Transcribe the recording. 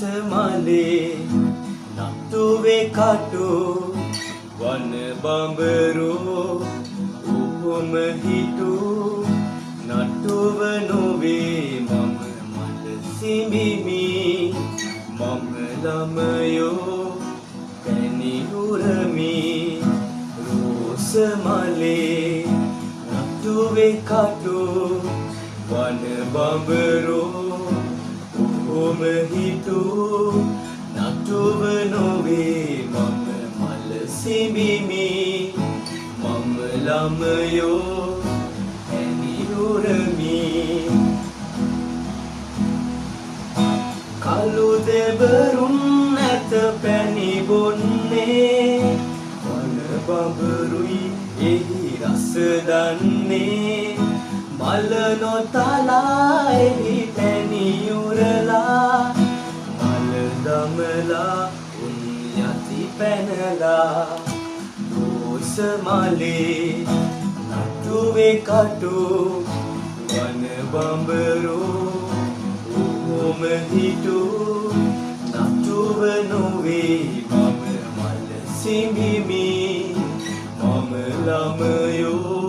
මලේ නට්ටුවේ කටු වන බඹරෝ උහුම හිටු නට්ටුව නොවේ මම මල සිඹිමි මම ළමයෝ පැණි උරමි රෝස මලේ නට්ටුවේ කටු වන බඹරෝ උහුම හිටු නටුව නොවේ මම මල සිඹිමි මම ළමයෝ පැණි උරමි කළු දෙබරුන් නැත පැණි බොන්නේ වන බඹරුයි එහි රස දන්නේ මල නොතලා එහි පැණි උරලා මල දමලා උන් යති පැනලා රෝස මලේ නටුවේ කටු වන බඹරෝ උහුම හිටු නටුව නොවේ මම මල සිඹිමි මම ළමයෝ